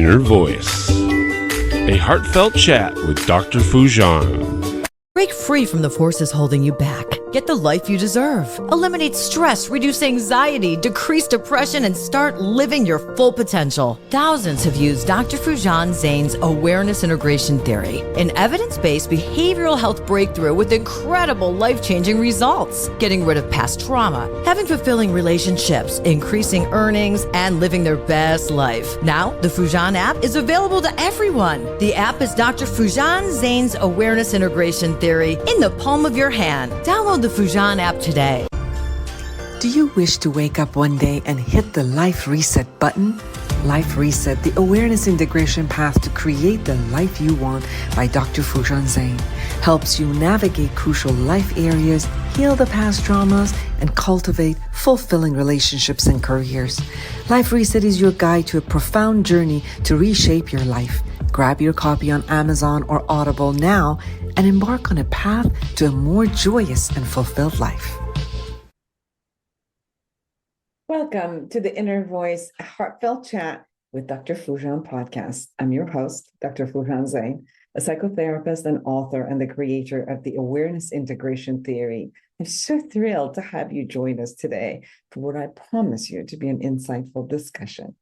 Inner Voice, a heartfelt chat with Dr. Foojan. Break free from the forces holding you back. Get the life you deserve. Eliminate stress, reduce anxiety, decrease depression, and start living your full potential. Thousands have used Dr. Foojan Zeine's awareness integration theory, an evidence-based behavioral health breakthrough with incredible life-changing results. Getting rid of past trauma, having fulfilling relationships, increasing earnings, and living their best life. Now, the Foojan app is available to everyone. The app is Dr. Foojan Zeine's awareness integration theory in the palm of your hand. Download the Foojan app today. Do you wish to wake up one day and hit the Life Reset button? Life Reset, the awareness integration path to create the life you want by Dr. Foojan Zeine, helps you navigate crucial life areas, heal the past traumas, and cultivate fulfilling relationships and careers. Life Reset is your guide to a profound journey to reshape your life. Grab your copy on Amazon or Audible now and embark on a path to a more joyous and fulfilled life. Welcome to the Inner Voice Heartfelt Chat with Dr. Foojan podcast. I'm your host, Dr. Foojan Zeine, a psychotherapist and author and the creator of the Awareness Integration Theory. I'm so thrilled to have you join us today for what I promise you to be an insightful discussion.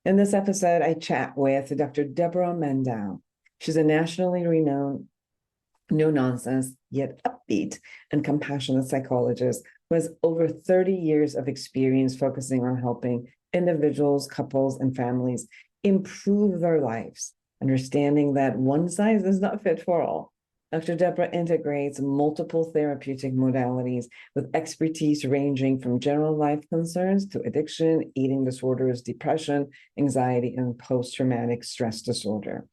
In this episode, I chat with Dr. Debra Mandel. She's a nationally renowned, no-nonsense, yet upbeat and compassionate psychologist who has over 30 years of experience focusing on helping individuals, couples, and families improve their lives, understanding that one size is not fit for all. Dr. Debra integrates multiple therapeutic modalities with expertise ranging from general life concerns to addiction, eating disorders, depression, anxiety, and post-traumatic stress disorder.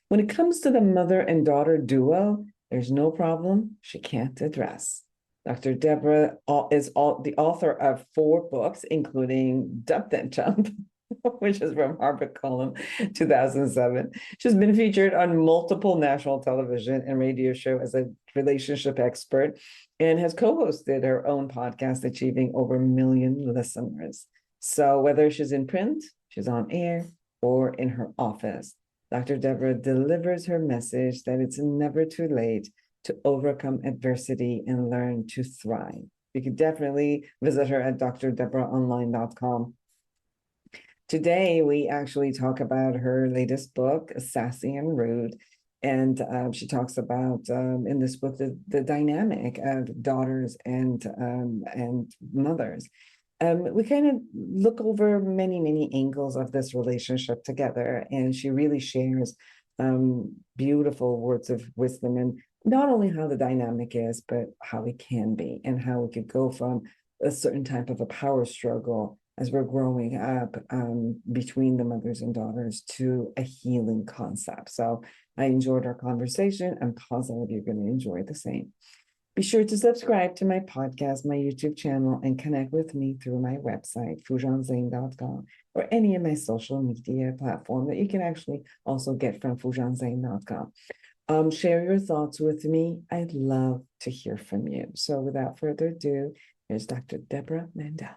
When it comes to the mother and daughter duo, there's no problem she can't address. Dr. Debra is the author of 4 books, including Dump Then Jump, which is from HarperCollins, 2007. She's been featured on multiple national television and radio shows as a relationship expert and has co-hosted her own podcast, achieving over 1 million listeners. So whether she's in print, she's on air, or in her office, Dr. Debra delivers her message that it's never too late to overcome adversity and learn to thrive. You can definitely visit her at drdebraonline.com. Today, we actually talk about her latest book, Sassy and Rude, and she talks about, in this book, the dynamic of daughters and mothers. We kind of look over many, many angles of this relationship together, and she really shares beautiful words of wisdom, and not only how the dynamic is, but how it can be, and how it could go from a certain type of a power struggle as we're growing up between the mothers and daughters to a healing concept. So I enjoyed our conversation. I'm positive you're going to enjoy the same. Be sure to subscribe to my podcast, my YouTube channel, and connect with me through my website, foojanzeine.com, or any of my social media platform that you can actually also get from foojanzeine.com. Share your thoughts with me. I'd love to hear from you. So without further ado, here's Dr. Debra Mandel.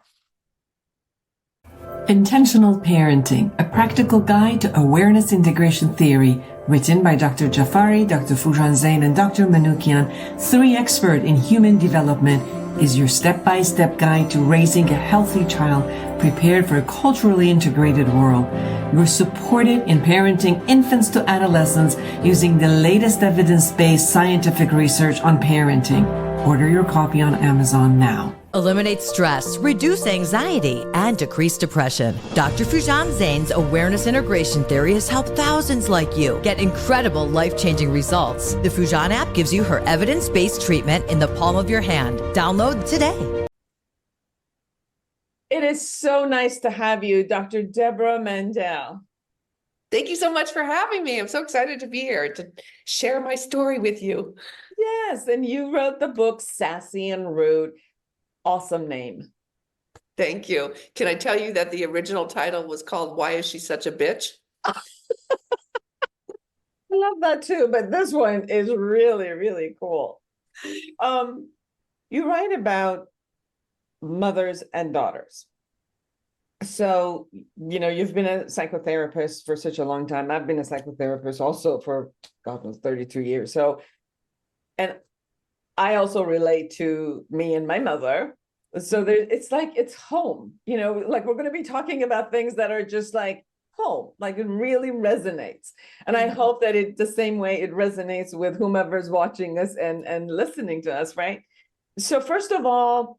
Intentional Parenting, a practical guide to awareness integration theory, written by Dr. Jafari, Dr. Foojan Zeine, and Dr. Manoukian, 3 experts in human development, is your step-by-step guide to raising a healthy child prepared for a culturally integrated world. You're supported in parenting infants to adolescents using the latest evidence-based scientific research on parenting. Order your copy on Amazon now. Eliminate stress, reduce anxiety, and decrease depression. Dr. Foojan Zeine's awareness integration theory has helped thousands like you get incredible life-changing results. The Foojan app gives you her evidence-based treatment in the palm of your hand. Download today. It is so nice to have you, Dr. Debra Mandel. Thank you so much for having me. I'm so excited to be here to share my story with you. Yes, and you wrote the book Sassy and Rude. Awesome name. Thank you. Can I tell you that the original title was called Why Is She Such a Bitch? I love that too, but this one is really, really cool. You write about mothers and daughters. So, you've been a psychotherapist for such a long time. I've been a psychotherapist also for, God knows, 32 years. So, and I also relate to me and my mother. So it's like it's home, like we're going to be talking about things that are just like home, like it really resonates. And I hope that the same way it resonates with whomever's watching us and listening to us, right? So first of all,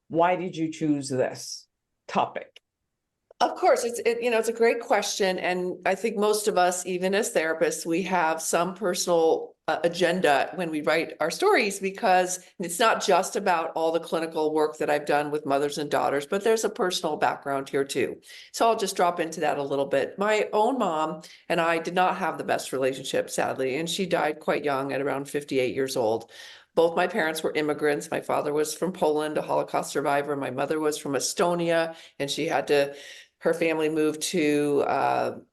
why did you choose this topic? Of course, it's a great question. And I think most of us, even as therapists, we have some personal agenda when we write our stories, because it's not just about all the clinical work that I've done with mothers and daughters, but there's a personal background here too. So I'll just drop into that a little bit. My own mom and I did not have the best relationship, sadly, and she died quite young at around 58 years old. Both my parents were immigrants. My father was from Poland, a Holocaust survivor. My mother was from Estonia, and her family moved to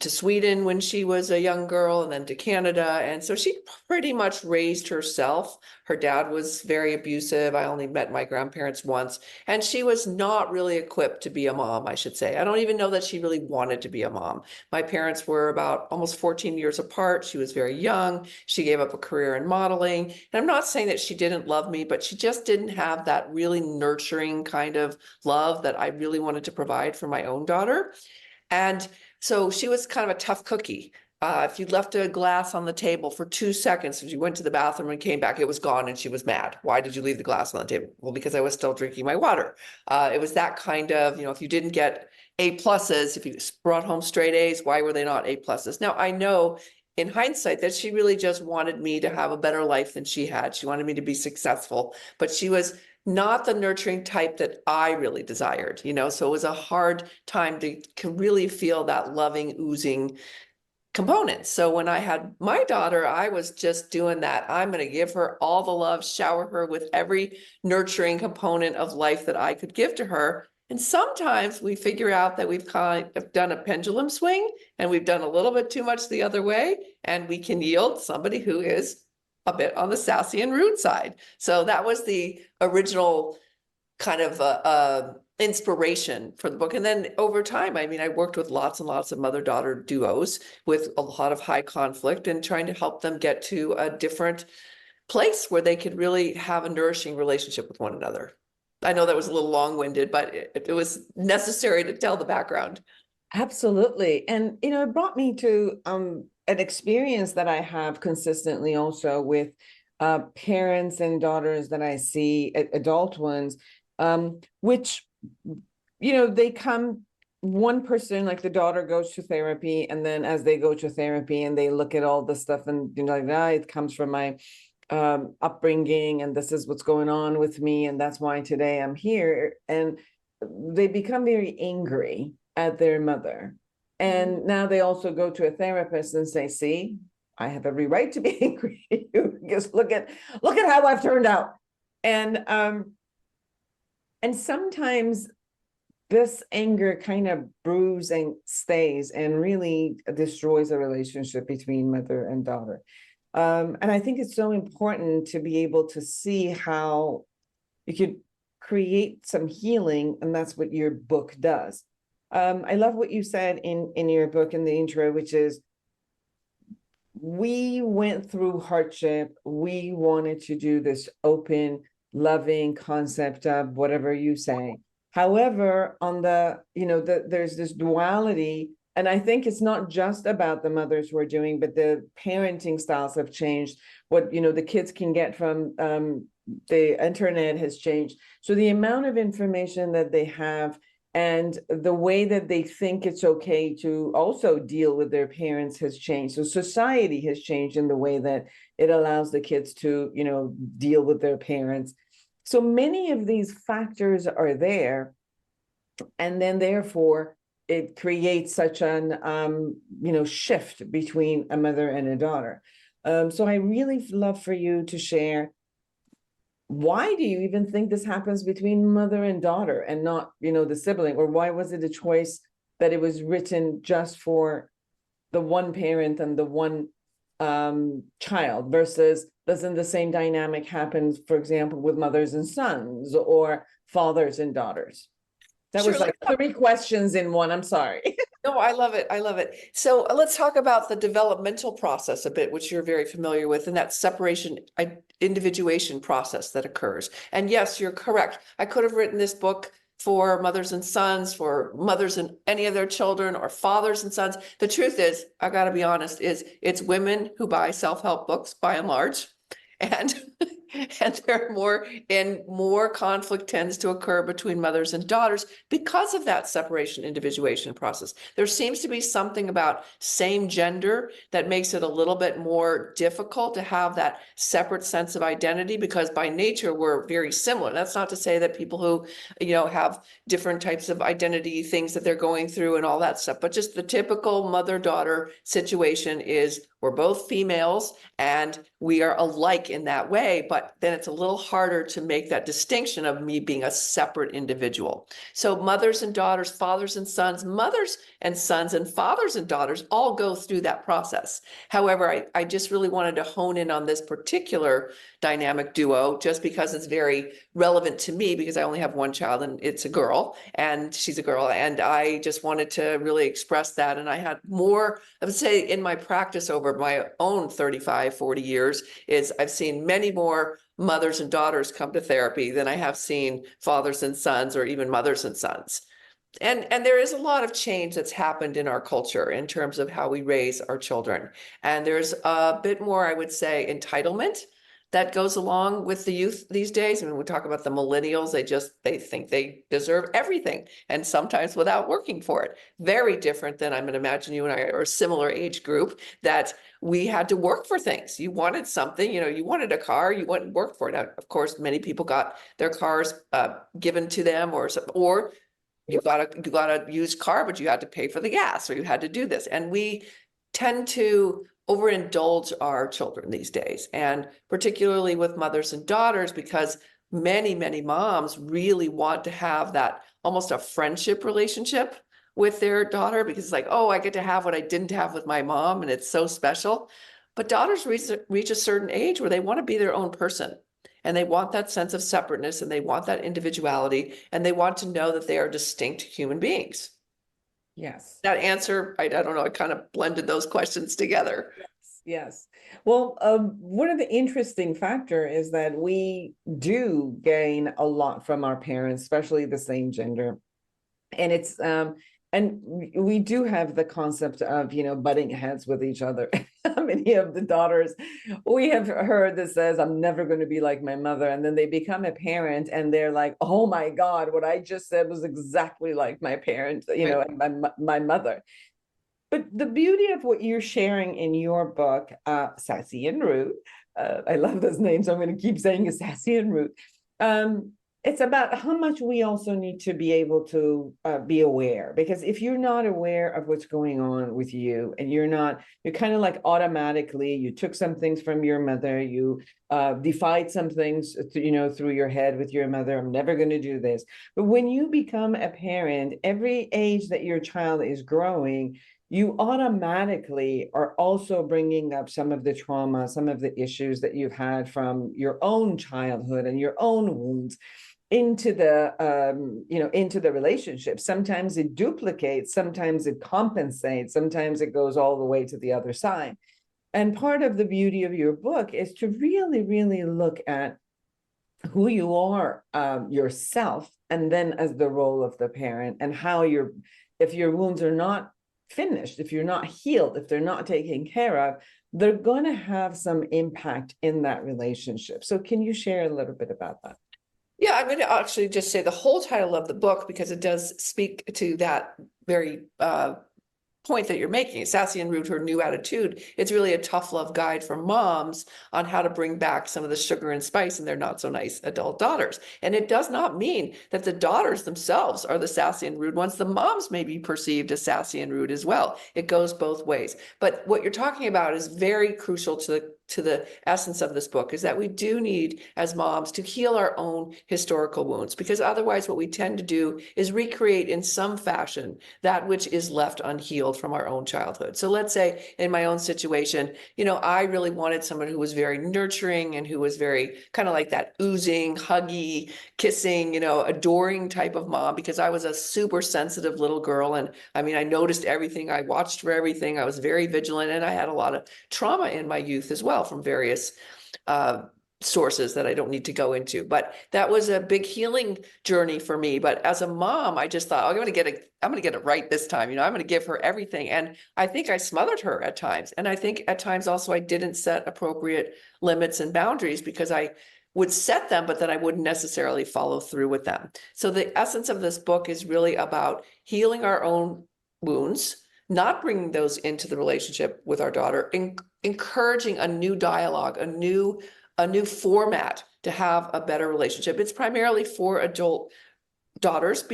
Sweden when she was a young girl, and then to Canada. And so she pretty much raised herself. Her dad was very abusive. I only met my grandparents once, and she was not really equipped to be a mom, I should say. I don't even know that she really wanted to be a mom. My parents were about almost 14 years apart. She was very young. She gave up a career in modeling. And I'm not saying that she didn't love me, but she just didn't have that really nurturing kind of love that I really wanted to provide for my own daughter. And so she was kind of a tough cookie. If you left a glass on the table for 2 seconds, if you went to the bathroom and came back, it was gone, and she was mad. Why did you leave the glass on the table? Well, because I was still drinking my water. It was that kind of, if you didn't get A pluses, if you brought home straight A's, why were they not A pluses? Now, I know in hindsight that she really just wanted me to have a better life than she had. She wanted me to be successful, but she was not the nurturing type that I really desired, so it was a hard time to really feel that loving, oozing component. So when I had my daughter, I was just doing that. I'm going to give her all the love, shower her with every nurturing component of life that I could give to her. And sometimes we figure out that we've kind of done a pendulum swing and we've done a little bit too much the other way, and we can yield somebody who is a bit on the sassy and rude side. So that was the original kind of inspiration for the book. And then over time, I worked with lots and lots of mother-daughter duos with a lot of high conflict and trying to help them get to a different place where they could really have a nourishing relationship with one another. I know that was a little long-winded, but it was necessary to tell the background. Absolutely. And, it brought me to an experience that I have consistently also with parents and daughters that I see, adult ones, which, they come, one person, like the daughter goes to therapy, and then as they go to therapy and they look at all the stuff and, it comes from my upbringing, and this is what's going on with me, and that's why today I'm here. And they become very angry at their mother. And now they also go to a therapist and say, see, I have every right to be angry at you, because look at how I've turned out. And sometimes this anger kind of brews and stays and really destroys a relationship between mother and daughter. And I think it's so important to be able to see how you could create some healing, and that's what your book does. I love what you said in your book in the intro, which is, we went through hardship. We wanted to do this open, loving concept of whatever you say. However, on there's this duality, and I think it's not just about the mothers who are doing, but the parenting styles have changed. What, the kids can get from the internet has changed. So the amount of information that they have and the way that they think it's okay to also deal with their parents has changed. So society has changed in the way that it allows the kids to, deal with their parents. So many of these factors are there. And then therefore, it creates such an, shift between a mother and a daughter. So I really love for you to share, why do you even think this happens between mother and daughter and not, the sibling? Or why was it a choice that it was written just for the one parent and the one child, versus doesn't the same dynamic happen, for example, with mothers and sons or fathers and daughters? That Sure, was like 3 questions in one. I'm sorry. no, I love it. I love it. So let's talk about the developmental process a bit, which you're very familiar with, and that separation, individuation process that occurs. And yes, you're correct. I could have written this book for mothers and sons, for mothers and any of their children, or fathers and sons. The truth is, I got to be honest, is it's women who buy self-help books by and large. And there are more conflict tends to occur between mothers and daughters because of that separation individuation process. There seems to be something about same gender that makes it a little bit more difficult to have that separate sense of identity, because by nature we're very similar. That's not to say that people who, have different types of identity things that they're going through and all that stuff, but just the typical mother-daughter situation is we're both females and we are alike in that way, but then it's a little harder to make that distinction of me being a separate individual. So mothers and daughters, fathers and sons, mothers and sons, and fathers and daughters all go through that process. However, I just really wanted to hone in on this particular dynamic duo just because it's very relevant to me, because I only have one child and it's a girl, and she's a girl, and I just wanted to really express that. And I had more, I would say, in my practice over my own 35, 40 years, is I've seen many more mothers and daughters come to therapy than I have seen fathers and sons, or even mothers and sons. And there is a lot of change that's happened in our culture in terms of how we raise our children. And there's a bit more, I would say, entitlement that goes along with the youth these days. I mean, we talk about the millennials, they think they deserve everything, and sometimes without working for it. Very different than, I'm going to imagine you and I are a similar age group, that we had to work for things. You wanted something, you wanted a car, you went and worked for it. Now, of course, many people got their cars given to them, or you got a used car, but you had to pay for the gas, or you had to do this. And we tend to overindulge our children these days, and particularly with mothers and daughters, because many, many moms really want to have that almost a friendship relationship with their daughter, because it's like, oh, I get to have what I didn't have with my mom, and it's so special. But daughters reach a certain age where they want to be their own person, and they want that sense of separateness, and they want that individuality, and they want to know that they are distinct human beings. Yes. That answer, I don't know, I kind of blended those questions together. Yes. Well, one of the interesting factor is that we do gain a lot from our parents, especially the same gender. And it's and we do have the concept of, butting heads with each other. Many of the daughters we have heard that says, I'm never going to be like my mother. And then they become a parent and they're like, oh my God, what I just said was exactly like my parent, and my mother. But the beauty of what you're sharing in your book, Sassy and Rude, I love those names. I'm going to keep saying Sassy and Rude. It's about how much we also need to be able to be aware, because if you're not aware of what's going on with you, and you're kind of like automatically, you took some things from your mother, you defied some things, through your head with your mother, I'm never going to do this. But when you become a parent, every age that your child is growing, you automatically are also bringing up some of the trauma, some of the issues that you've had from your own childhood and your own wounds into the relationship. Sometimes it duplicates, sometimes it compensates, sometimes it goes all the way to the other side. And part of the beauty of your book is to really, really look at who you are yourself, and then as the role of the parent, and how if your wounds are not finished, if you're not healed, if they're not taken care of, they're going to have some impact in that relationship. So can you share a little bit about that? Yeah, I'm going to actually just say the whole title of the book, because it does speak to that very point that you're making. Sassy and Rude, Her New Attitude. It's really a tough love guide for moms on how to bring back some of the sugar and spice in their not so nice adult daughters. And it does not mean that the daughters themselves are the sassy and rude ones. The moms may be perceived as sassy and rude as well. It goes both ways. But what you're talking about is very crucial to to the essence of this book is that we do need, as moms, to heal our own historical wounds, because otherwise what we tend to do is recreate in some fashion that which is left unhealed from our own childhood. So let's say in my own situation, I really wanted someone who was very nurturing and who was very kind of like that oozing, huggy, kissing, adoring type of mom, because I was a super sensitive little girl. And I mean, I noticed everything, I watched for everything, I was very vigilant, and I had a lot of trauma in my youth as well from various sources that I don't need to go into. But that was a big healing journey for me. But as a mom, I just thought, I'm going to get it right this time. I'm going to give her everything. And I think I smothered her at times. And I think at times also I didn't set appropriate limits and boundaries, because I would set them, but then I wouldn't necessarily follow through with them. So the essence of this book is really about healing our own wounds, not bringing those into the relationship with our daughter, encouraging a new dialogue, a new format to have a better relationship. It's primarily for adult daughters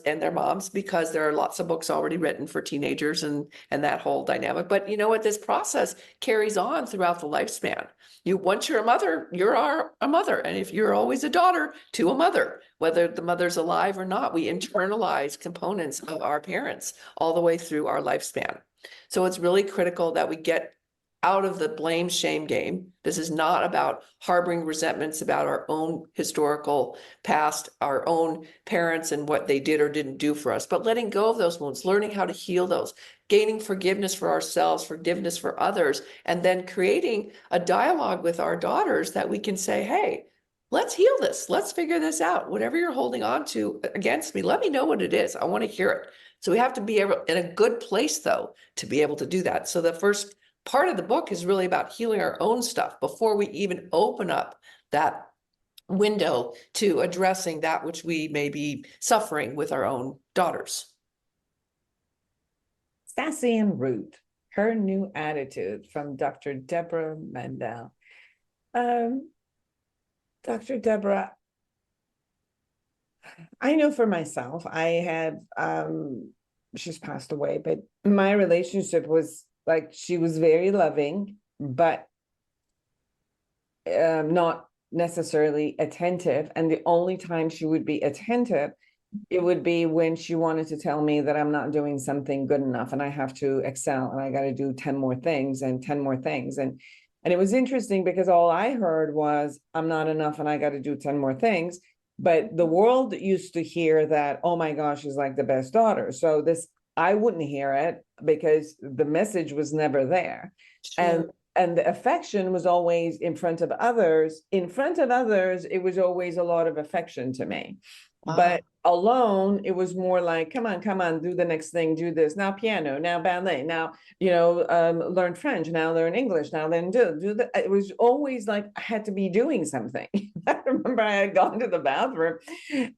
and their moms, because there are lots of books already written for teenagers and that whole dynamic. But you know what? This process carries on throughout the lifespan. Once you're a mother, a mother. And if you're always a daughter to a mother, whether the mother's alive or not, we internalize components of our parents all the way through our lifespan. So it's really critical that we get out of the blame shame game. This is not about harboring resentments about our own historical past, our own parents and what they did or didn't do for us, but letting go of those wounds, learning how to heal those, gaining forgiveness for ourselves, forgiveness for others, and then creating a dialogue with our daughters that we can say, hey, let's heal this. Let's figure this out. Whatever you're holding on to against me, let me know what it is. I want to hear it. So we have to be able, in a good place though, to be able to do that. So the first part of the book is really about healing our own stuff before we even open up that window to addressing that which we may be suffering with our own daughters. Sassy and Rude, Her New Attitude, from Dr. Debra Mandel. Dr. Debra, I know for myself, I had, she's passed away, but my relationship was like, she was very loving, but not necessarily attentive. And the only time she would be attentive, it would be when she wanted to tell me that I'm not doing something good enough and I have to excel and I got to do 10 more things and 10 more things. And it was interesting because all I heard was, I'm not enough and I got to do 10 more things. But the world used to hear that, oh my gosh, she's like the best daughter. So this, I wouldn't hear it because the message was never there. Sure. And the affection was always in front of others. In front of others, it was always a lot of affection to me. Wow. But alone, it was more like, come on, do the next thing, do this. Now piano, now ballet, now, learn French, now learn English, now then do that. It was always like I had to be doing something. I remember I had gone to the bathroom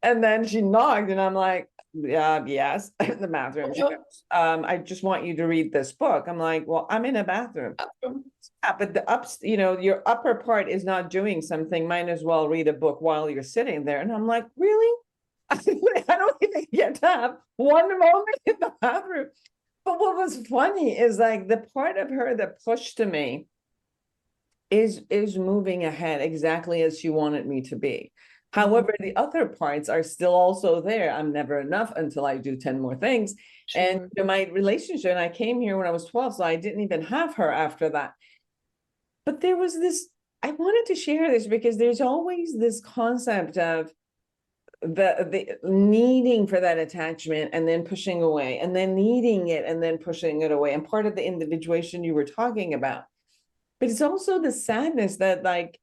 and then she knocked and I'm like, yes, in the bathroom. She goes, I just want you to read this book. I'm like, well, I'm in a bathroom. Yeah, but your upper part is not doing something. Might as well read a book while you're sitting there. And I'm like, really? I don't even get to have one moment in the bathroom. But what was funny is like the part of her that pushed to me is moving ahead exactly as she wanted me to be. However, the other parts are still also there. I'm never enough until I do 10 more things. Sure. And my relationship, and I came here when I was 12, so I didn't even have her after that. But there was this, I wanted to share this because there's always this concept of the needing for that attachment and then pushing away and then needing it and then pushing it away. And part of the individuation you were talking about. But it's also the sadness that like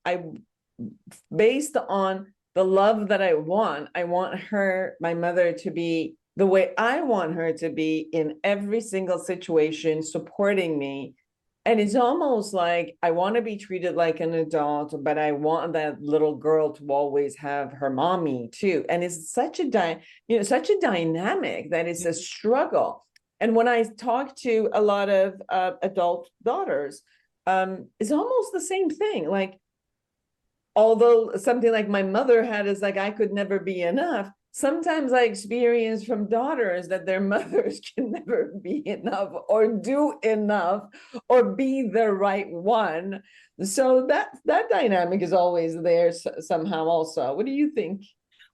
based on the love that I want her, my mother, to be the way I want her to be in every single situation, supporting me. And it's almost like I want to be treated like an adult, but I want that little girl to always have her mommy too. And it's such a such a dynamic that it's a struggle. And when I talk to a lot of adult daughters, it's almost the same thing. Like, although something like my mother had is like, I could never be enough. sometimes I experience from daughters that their mothers can never be enough or do enough or be the right one. So that dynamic is always there somehow also. What do you think?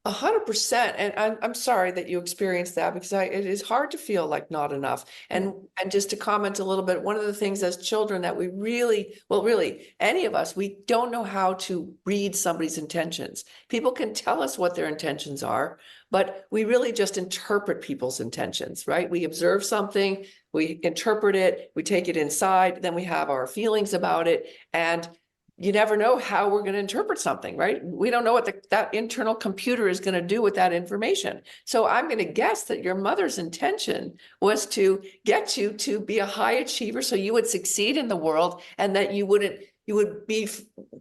100%. And I'm sorry that you experienced that, because it is hard to feel like not enough. And just to comment a little bit, one of the things as children that we really, well, really, any of us, we don't know how to read somebody's intentions. People can tell us what their intentions are, but we really just interpret people's intentions, right? We observe something, we interpret it, we take it inside, then we have our feelings about it. And you never know how we're going to interpret something, right? We don't know what that internal computer is going to do with that information. So I'm going to guess that your mother's intention was to get you to be a high achiever so you would succeed in the world, and that you would be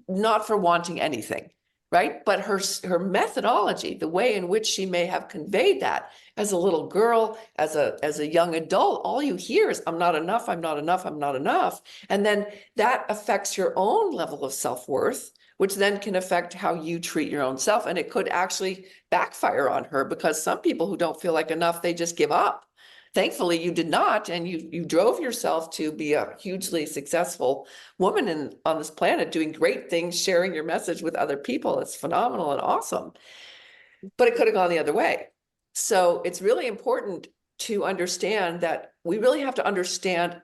not for wanting anything, right? But her methodology, the way in which she may have conveyed that as a little girl, as a young adult, all you hear is, I'm not enough, I'm not enough, I'm not enough. And then that affects your own level of self-worth, which then can affect how you treat your own self. And it could actually backfire on her, because some people who don't feel like enough, they just give up. Thankfully, you did not, and you drove yourself to be a hugely successful woman on this planet, doing great things, sharing your message with other people. It's phenomenal and awesome. But it could have gone the other way. So it's really important to understand that we really have to understand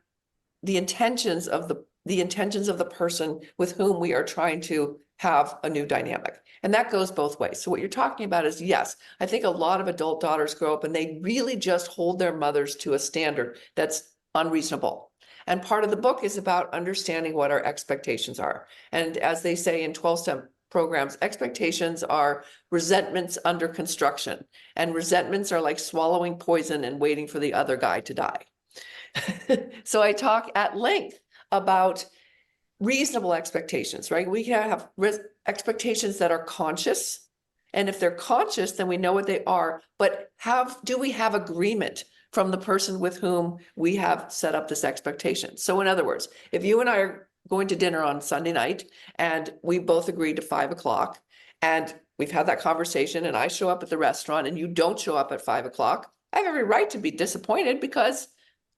the intentions of the person with whom we are trying to have a new dynamic. And that goes both ways. So what you're talking about is, yes, I think a lot of adult daughters grow up and they really just hold their mothers to a standard that's unreasonable. And part of the book is about understanding what our expectations are. And as they say in 12-step programs, expectations are resentments under construction. And resentments are like swallowing poison and waiting for the other guy to die. So I talk at length about reasonable expectations, right? We can have expectations that are conscious. And if they're conscious, then we know what they are. But do we have agreement from the person with whom we have set up this expectation? So in other words, if you and I are going to dinner on Sunday night and we both agreed to 5 o'clock, and we've had that conversation, and I show up at the restaurant and you don't show up at 5 o'clock, I have every right to be disappointed, because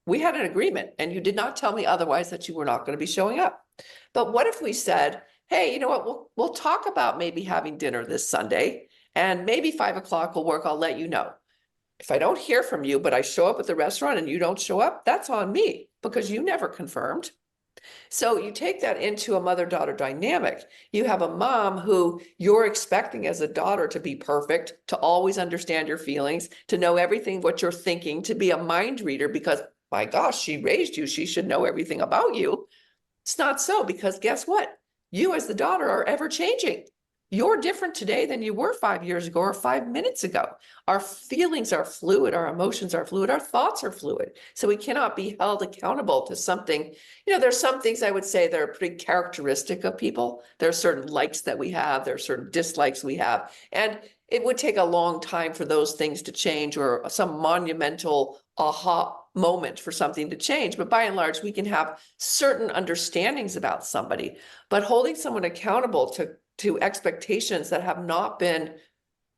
we had an agreement and you did not tell me otherwise that you were not going to be showing up. But what if we said, hey, you know what, we'll talk about maybe having dinner this Sunday, and maybe 5 o'clock will work, I'll let you know. If I don't hear from you, but I show up at the restaurant and you don't show up, that's on me, because you never confirmed. So you take that into a mother-daughter dynamic. You have a mom who you're expecting as a daughter to be perfect, to always understand your feelings, to know everything what you're thinking, to be a mind reader, because my gosh, she raised you, she should know everything about you. It's not so, because guess what? You as the daughter are ever changing. You're different today than you were 5 years ago or 5 minutes ago. Our feelings are fluid, our emotions are fluid, our thoughts are fluid. So we cannot be held accountable to something. There's some things I would say that are pretty characteristic of people. There are certain likes that we have, there are certain dislikes we have. And it would take a long time for those things to change, or some monumental aha moment for something to change. But by and large, we can have certain understandings about somebody, but holding someone accountable to expectations that have not been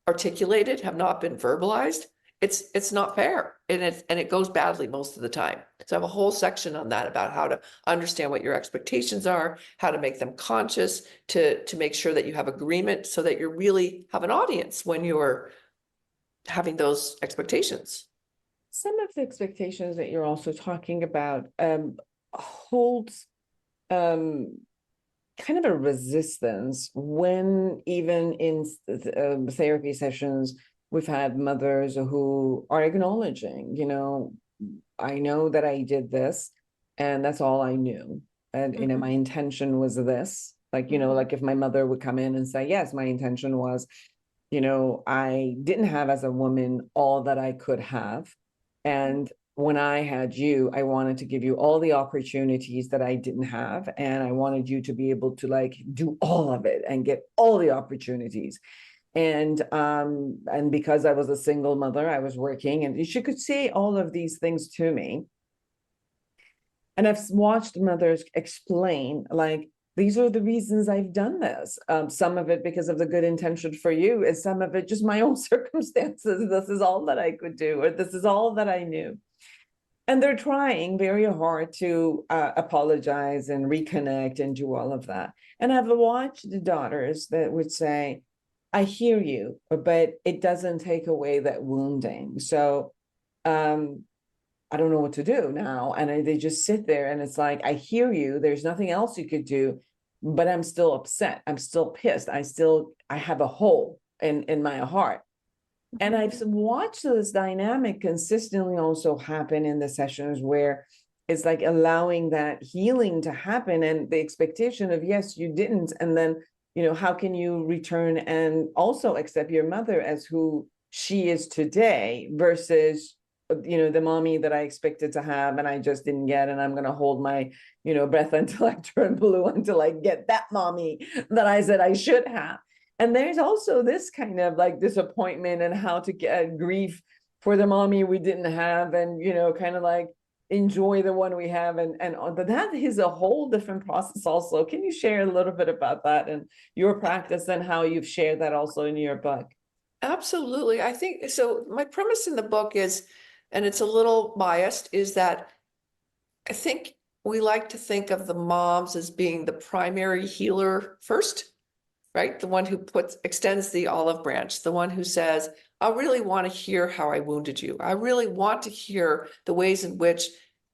articulated, have not been verbalized, it's not fair. And it goes badly most of the time. So I have a whole section on that, about how to understand what your expectations are, how to make them conscious, to make sure that you have agreement, so that you really have an audience when you're having those expectations. Some of the expectations that you're also talking about holds kind of a resistance when, even in therapy sessions, we've had mothers who are acknowledging, I know that I did this and that's all I knew. And, my intention was this, like if my mother would come in and say, yes, my intention was, I didn't have as a woman all that I could have. And when I had you, I wanted to give you all the opportunities that I didn't have. And I wanted you to be able to do all of it and get all the opportunities. And because I was a single mother, I was working, and she could say all of these things to me. And I've watched mothers explain, these are the reasons I've done this. Some of it because of the good intention for you, and some of it just my own circumstances. This is all that I could do, or this is all that I knew. And they're trying very hard to apologize and reconnect and do all of that. And I've watched the daughters that would say, I hear you, but it doesn't take away that wounding. So I don't know what to do now. And they just sit there and it's like, I hear you. There's nothing else you could do, but I'm still upset. I'm still pissed. I have a hole in my heart. And I've watched this dynamic consistently also happen in the sessions where it's like allowing that healing to happen and the expectation of, yes, you didn't. And then, how can you return and also accept your mother as who she is today versus, the mommy that I expected to have and I just didn't get. And I'm going to hold my, breath until I turn blue, until I get that mommy that I said I should have. And there's also this kind of like disappointment and how to get grief for the mommy we didn't have and, kind of like enjoy the one we have. And that is a whole different process also. Can you share a little bit about that and your practice and how you've shared that also in your book? Absolutely. I think so. My premise in the book is, and it's a little biased, is that I think we like to think of the moms as being the primary healer first, right? The one who extends the olive branch, the one who says, I really want to hear how I wounded you. I really want to hear the ways in which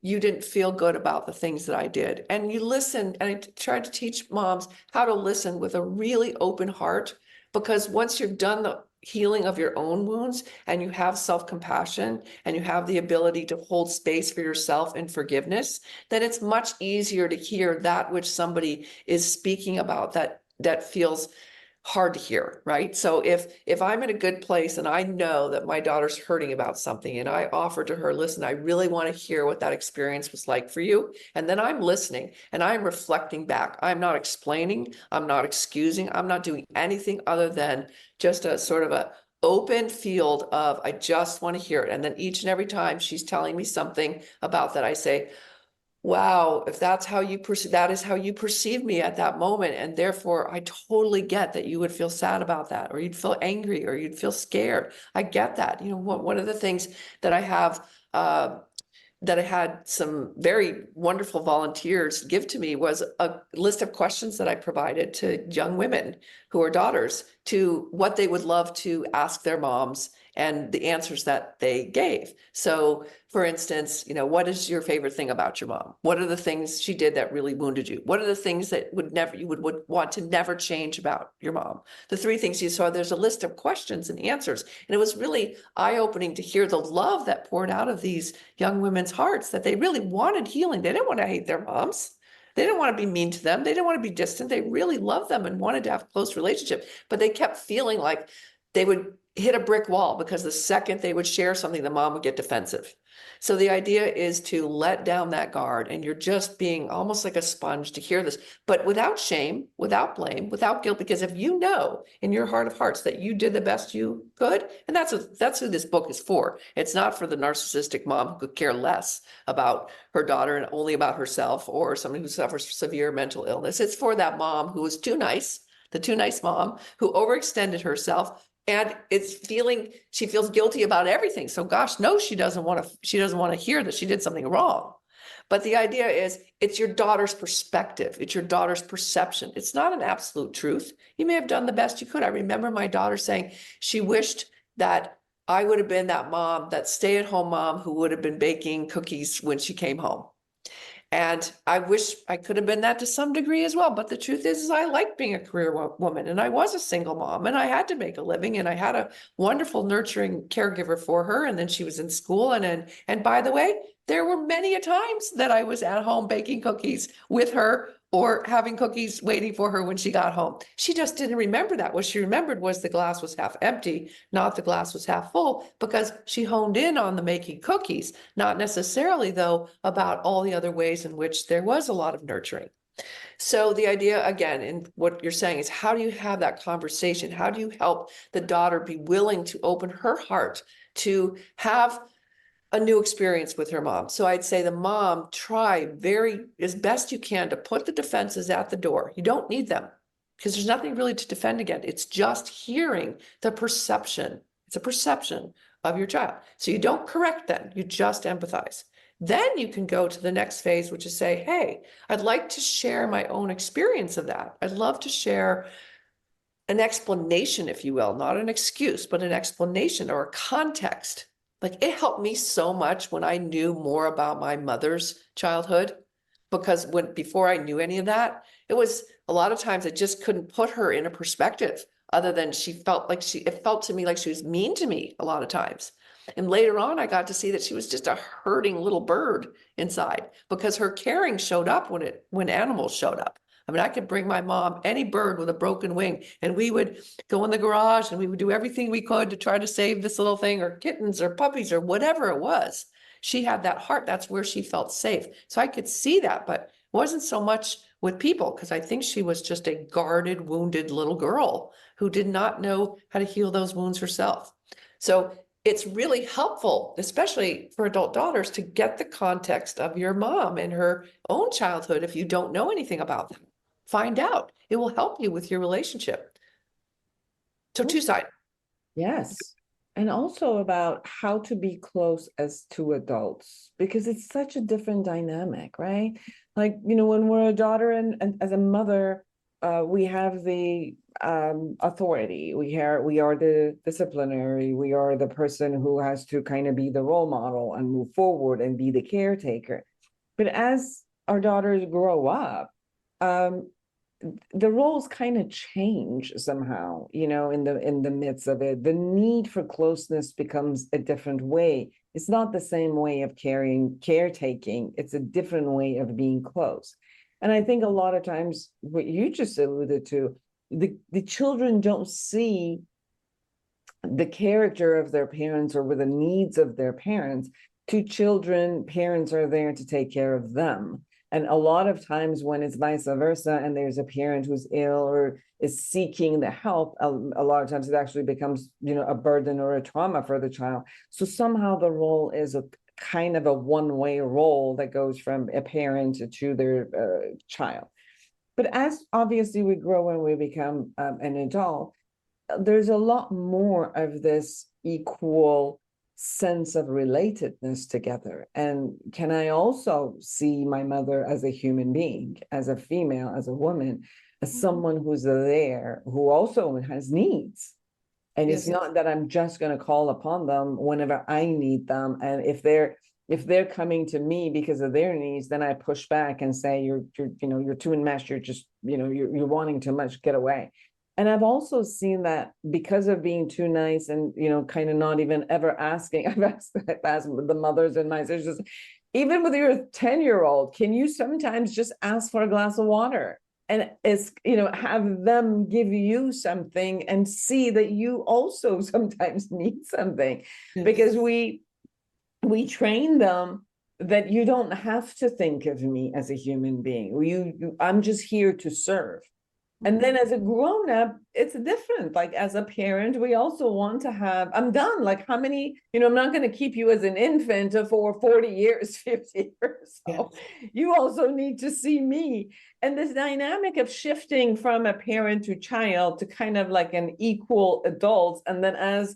you didn't feel good about the things that I did. And you listen, and I tried to teach moms how to listen with a really open heart, because once you've done the healing of your own wounds and you have self-compassion and you have the ability to hold space for yourself in forgiveness, then it's much easier to hear that which somebody is speaking about that feels hard to hear, right? So if I'm in a good place and I know that my daughter's hurting about something and I offer to her, listen, I really want to hear what that experience was like for you. And then I'm listening and I'm reflecting back. I'm not explaining, I'm not excusing, I'm not doing anything other than just a sort of a open field of, I just want to hear it. And then each and every time she's telling me something about that, I say, wow, if that's how you perceive, that is how you perceive me at that moment. And therefore, I totally get that you would feel sad about that, or you'd feel angry, or you'd feel scared. I get that. One of the things that I have, that I had some very wonderful volunteers give to me was a list of questions that I provided to young women who are daughters to what they would love to ask their moms and the answers that they gave. So for instance, what is your favorite thing about your mom? What are the things she did that really wounded you? What are the things that you would want to never change about your mom? The 3 things you saw, there's a list of questions and answers. And it was really eye-opening to hear the love that poured out of these young women's hearts, that they really wanted healing. They didn't want to hate their moms. They didn't want to be mean to them. They didn't want to be distant. They really loved them and wanted to have a close relationship, but they kept feeling like they would hit a brick wall because the second they would share something, the mom would get defensive. So the idea is to let down that guard, and you're just being almost like a sponge to hear this, but without shame, without blame, without guilt, because if you know in your heart of hearts that you did the best you could, and that's who this book is for. It's not for the narcissistic mom who could care less about her daughter and only about herself, or somebody who suffers severe mental illness. It's for that mom who was too nice, the too nice mom who overextended herself, and she feels guilty about everything. So gosh, no, she doesn't want to hear that she did something wrong. But the idea is, it's your daughter's perspective. It's your daughter's perception. It's not an absolute truth. You may have done the best you could. I remember my daughter saying she wished that I would have been that mom, that stay-at-home mom who would have been baking cookies when she came home. And I wish I could have been that to some degree as well. But the truth is I liked being a career woman, and I was a single mom, and I had to make a living, and I had a wonderful nurturing caregiver for her. And then she was in school. And by the way, there were many a times that I was at home baking cookies with her, or having cookies waiting for her when she got home. She just didn't remember that. What she remembered was the glass was half empty, not the glass was half full, because she honed in on the making cookies, not necessarily though about all the other ways in which there was a lot of nurturing. So the idea, again, in what you're saying is, how do you have that conversation? How do you help the daughter be willing to open her heart to have a new experience with her mom. So I'd say the mom, try as best you can to put the defenses at the door. You don't need them because there's nothing really to defend against. It's just hearing the perception. It's a perception of your child. So you don't correct them, you just empathize. Then you can go to the next phase, which is say, hey, I'd like to share my own experience of that. I'd love to share an explanation, if you will, not an excuse, but an explanation or a context. Like, it helped me so much when I knew more about my mother's childhood, because before I knew any of that, it was a lot of times I just couldn't put her in a perspective other than it felt to me like she was mean to me a lot of times. And later on, I got to see that she was just a hurting little bird inside, because her caring showed up when animals showed up. I mean, I could bring my mom any bird with a broken wing, and we would go in the garage and we would do everything we could to try to save this little thing, or kittens or puppies or whatever it was. She had that heart. That's where she felt safe. So I could see that, but it wasn't so much with people, because I think she was just a guarded, wounded little girl who did not know how to heal those wounds herself. So it's really helpful, especially for adult daughters, to get the context of your mom and her own childhood if you don't know anything about them. Find out. It will help you with your relationship. So two-sided. Yes. And also about how to be close as two adults, because it's such a different dynamic, right? Like, when we're a daughter and as a mother, we have the authority. We are the disciplinary. We are the person who has to kind of be the role model and move forward and be the caretaker. But as our daughters grow up, the roles kind of change somehow, in the midst of it. The need for closeness becomes a different way. It's not the same way of caretaking. It's a different way of being close. And I think a lot of times what you just alluded to, the children don't see the character of their parents or the needs of their parents. To children, parents are there to take care of them. And a lot of times when it's vice versa, and there's a parent who's ill or is seeking the help, a lot of times it actually becomes, a burden or a trauma for the child. So somehow the role is a kind of a one-way role that goes from a parent to their child. But as obviously we grow and we become an adult, there's a lot more of this equal sense of relatedness together. And can I also see my mother as a human being, as a female, as a woman, as someone who's there, who also has needs. And it's not that I'm just going to call upon them whenever I need them. And if they're coming to me because of their needs, then I push back and say, you're too enmeshed. You're just, you're wanting too much, get away. And I've also seen that because of being too nice and, kind of not even ever asking, I've asked the mothers and my sisters, even with your 10-year-old, can you sometimes just ask for a glass of water? And it's, have them give you something and see that you also sometimes need something. Yes. Because we train them that you don't have to think of me as a human being. I'm just here to serve. And then as a grown-up, it's different. Like as a parent, we also want to have, I'm done. Like how many, I'm not going to keep you as an infant for 40 years, 50 years. So you also need to see me. And this dynamic of shifting from a parent to child to kind of like an equal adult. And then as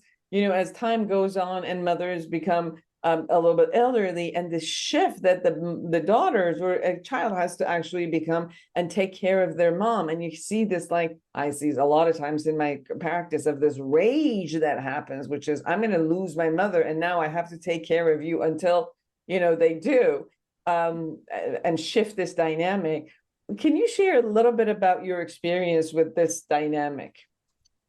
time goes on and mothers become a little bit elderly, and the shift that the daughters or a child has to actually become and take care of their mom. And you see this, like I see a lot of times in my practice, of this rage that happens, which is I'm going to lose my mother and now I have to take care of you until they do, and shift this dynamic. Can you share a little bit about your experience with this dynamic?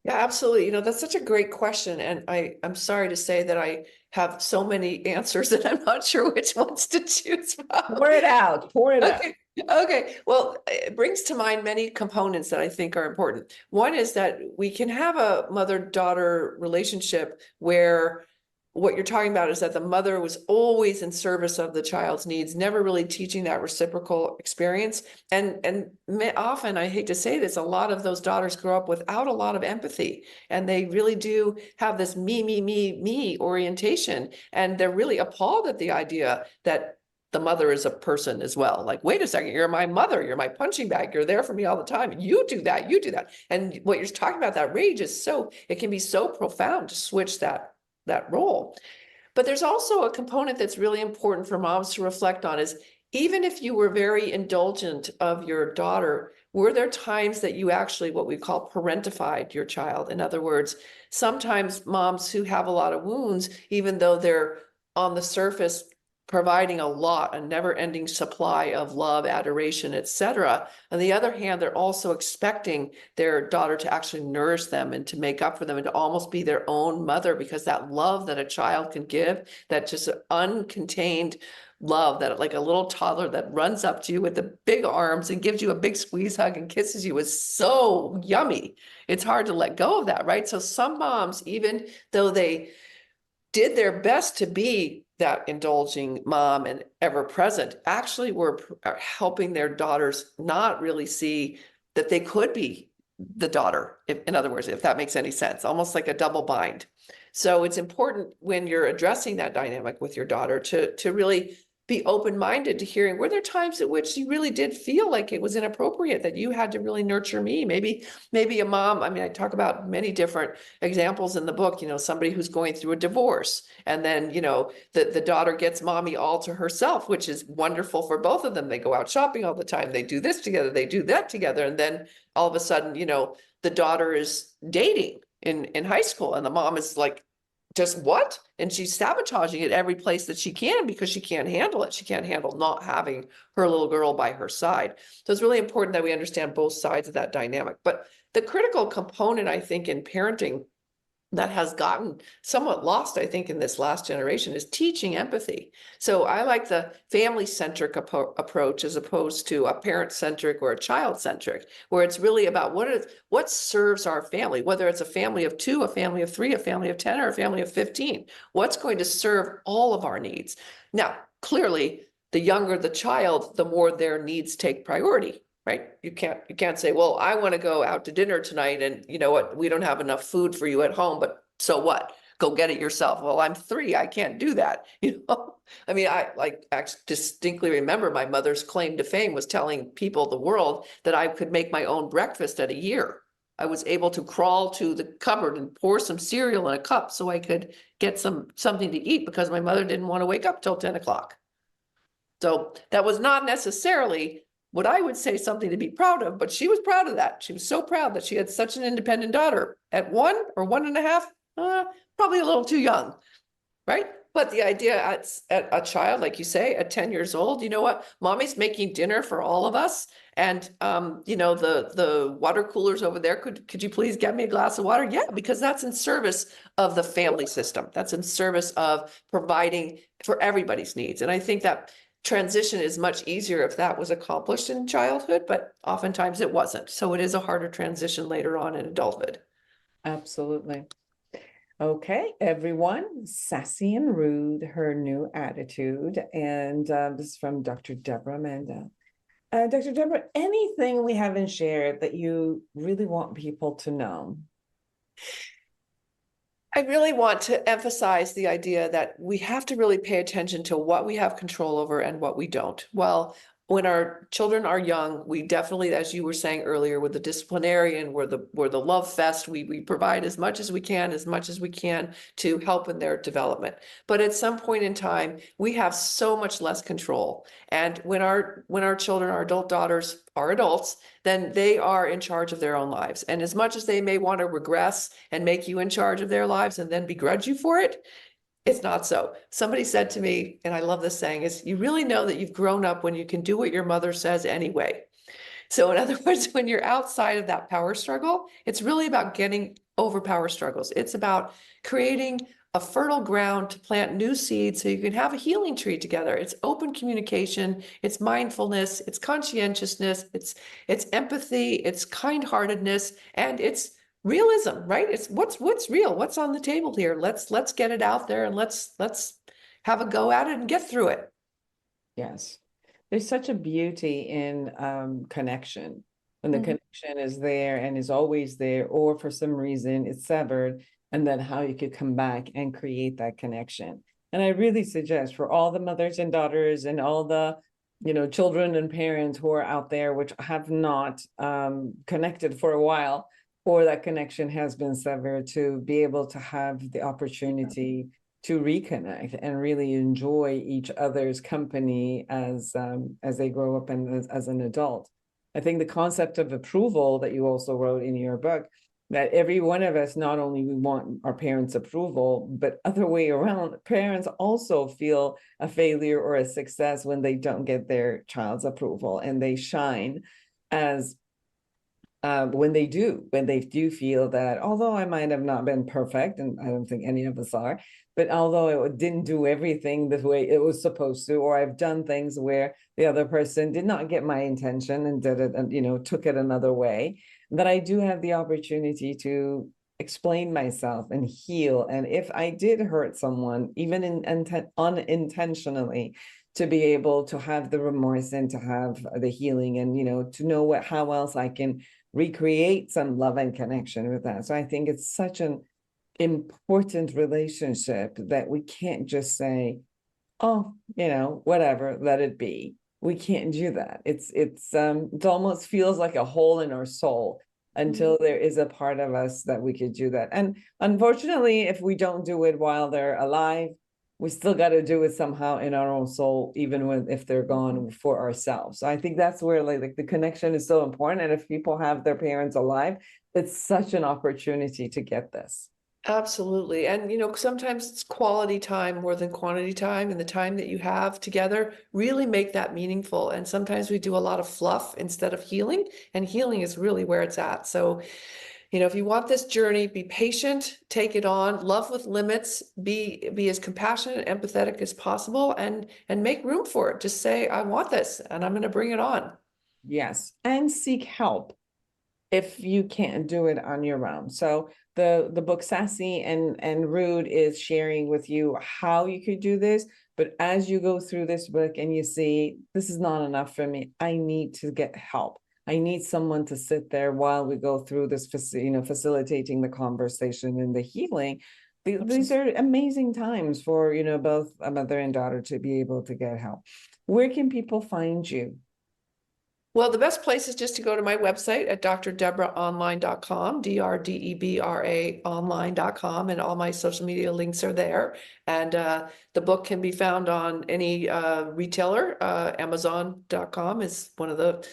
Yeah, absolutely. That's such a great question. And I'm sorry to say that I have so many answers that I'm not sure which ones to choose from. Pour it out. Okay. Well, it brings to mind many components that I think are important. One is that we can have a mother-daughter relationship where what you're talking about is that the mother was always in service of the child's needs, never really teaching that reciprocal experience. And often, I hate to say this, a lot of those daughters grow up without a lot of empathy, and they really do have this me orientation. And they're really appalled at the idea that the mother is a person as well. Like, wait a second, you're my mother, you're my punching bag, you're there for me all the time. You do that, you do that. And what you're talking about, that rage is it can be so profound to switch that role. But there's also a component that's really important for moms to reflect on is, even if you were very indulgent of your daughter, were there times that you actually, what we call, parentified your child? In other words, sometimes moms who have a lot of wounds, even though they're on the surface providing a never-ending supply of love, adoration, etc. On the other hand, they're also expecting their daughter to actually nourish them and to make up for them and to almost be their own mother, because that love that a child can give, that just uncontained love, that like a little toddler that runs up to you with the big arms and gives you a big squeeze hug and kisses you, is so yummy. It's hard to let go of that, right? So some moms, even though they did their best to be that indulging mom and ever present, actually were helping their daughters not really see that they could be the daughter, in other words, if that makes any sense, almost like a double bind. So it's important when you're addressing that dynamic with your daughter to really be open-minded to hearing, were there times at which you really did feel like it was inappropriate, that you had to really nurture me? Maybe a mom, I mean, I talk about many different examples in the book, somebody who's going through a divorce, and then, the daughter gets mommy all to herself, which is wonderful for both of them. They go out shopping all the time. They do this together. They do that together. And then all of a sudden, the daughter is dating in high school, and the mom is like, just what? And she's sabotaging it every place that she can, because she can't handle it. She can't handle not having her little girl by her side. So it's really important that we understand both sides of that dynamic. But the critical component, I think, in parenting that has gotten somewhat lost, I think, in this last generation is teaching empathy. So I like the family-centric approach as opposed to a parent-centric or a child-centric, where it's really about what serves our family, whether it's a family of 2, a family of 3, a family of 10, or a family of 15. What's going to serve all of our needs? Now, clearly, the younger the child, the more their needs take priority. Right? You can't say, well, I want to go out to dinner tonight, and you know what, we don't have enough food for you at home, but so what? Go get it yourself. Well, I'm 3, I can't do that. I mean, I actually distinctly remember my mother's claim to fame was telling people, the world, that I could make my own breakfast at a year. I was able to crawl to the cupboard and pour some cereal in a cup so I could get something to eat, because my mother didn't want to wake up till 10 o'clock. So that was not necessarily what I would say something to be proud of, but she was proud of that. She was so proud that she had such an independent daughter at 1 or 1.5, probably a little too young, right? But the idea at a child, like you say, at 10 years old, you know what? Mommy's making dinner for all of us. And, the water cooler's over there. Could you please get me a glass of water? Yeah, because that's in service of the family system. That's in service of providing for everybody's needs. And I think that transition is much easier if that was accomplished in childhood, but oftentimes it wasn't. So it is a harder transition later on in adulthood. Absolutely. Okay, everyone, sassy and rude, her new attitude. And this is from Dr. Debra Mandel. Dr. Debra, anything we haven't shared that you really want people to know? I really want to emphasize the idea that we have to really pay attention to what we have control over and what we don't. Well, when our children are young, we definitely, as you were saying earlier, we're the disciplinarian, we're the love fest. We provide as much as we can to help in their development. But at some point in time, we have so much less control. And when our children, our adult daughters, are adults, then they are in charge of their own lives. And as much as they may want to regress and make you in charge of their lives and then begrudge you for it, it's not so. Somebody said to me, and I love this saying, is you really know that you've grown up when you can do what your mother says anyway. So in other words, when you're outside of that power struggle, it's really about getting over power struggles. It's about creating a fertile ground to plant new seeds so you can have a healing tree together. It's open communication, it's mindfulness, it's conscientiousness, it's empathy, it's kind-heartedness, and it's realism, right? It's what's real, what's on the table here. Let's get it out there and let's have a go at it and get through it. Yes. There's such a beauty in connection. When the connection is there and is always there, or for some reason it's severed, and then how you could come back and create that connection. And I really suggest for all the mothers and daughters and all the, children and parents who are out there, which have not connected for a while, or that connection has been severed, to be able to have the opportunity to reconnect and really enjoy each other's company as they grow up and as an adult. I think the concept of approval that you also wrote in your book, that every one of us, not only we want our parents' approval, but other way around, parents also feel a failure or a success when they don't get their child's approval, and they shine as when they do feel that, although I might have not been perfect, and I don't think any of us are, but although it didn't do everything the way it was supposed to, or I've done things where the other person did not get my intention and did it, and took it another way, that I do have the opportunity to explain myself and heal. And if I did hurt someone, even unintentionally, to be able to have the remorse and to have the healing, and to know how else I can recreate some love and connection with that. So I think it's such an important relationship that we can't just say, oh, whatever, let it be. We can't do that. It almost feels like a hole in our soul until there is a part of us that we could do that. And unfortunately, if we don't do it while they're alive, we still got to do it somehow in our own soul, even if they're gone, for ourselves. So I think that's where like the connection is so important. And if people have their parents alive, it's such an opportunity to get this. Absolutely. And, sometimes it's quality time more than quantity time, and the time that you have together really make that meaningful. And sometimes we do a lot of fluff instead of healing, and healing is really where it's at. So, if you want this journey, be patient, take it on, love with limits, be as compassionate and empathetic as possible, and make room for it. Just say, I want this, and I'm going to bring it on. Yes. And seek help if you can't do it on your own. So the book Sassy and Rude is sharing with you how you could do this. But as you go through this book and you see, this is not enough for me, I need to get help. I need someone to sit there while we go through this, facilitating the conversation and the healing. These are amazing times for, both a mother and daughter to be able to get help. Where can people find you? Well, the best place is just to go to my website at drdebraonline.com, DRDEBRA online.com, and all my social media links are there. And the book can be found on any retailer. Amazon.com is one of the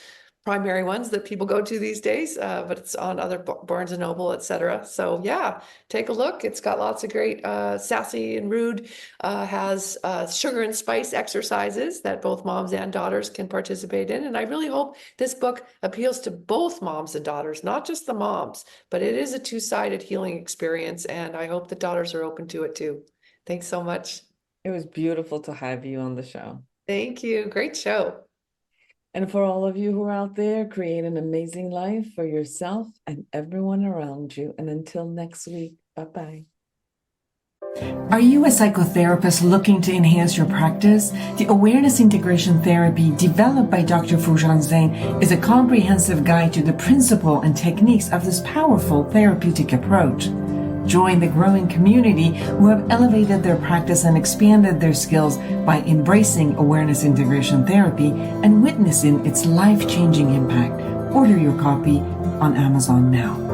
primary ones that people go to these days, but it's on other Barnes and Noble, etc. So yeah, take a look. It's got lots of great Sassy and Rude has sugar and spice exercises that both moms and daughters can participate in. And I really hope this book appeals to both moms and daughters, not just the moms, but it is a two-sided healing experience. And I hope the daughters are open to it too. Thanks so much. It was beautiful to have you on the show. Thank you. Great show. And for all of you who are out there, create an amazing life for yourself and everyone around you. And until next week, bye-bye. Are you a psychotherapist looking to enhance your practice? The Awareness Integration Therapy developed by Dr. Foojan Zeine is a comprehensive guide to the principle and techniques of this powerful therapeutic approach. Join the growing community who have elevated their practice and expanded their skills by embracing awareness integration therapy and witnessing its life-changing impact. Order your copy on Amazon now.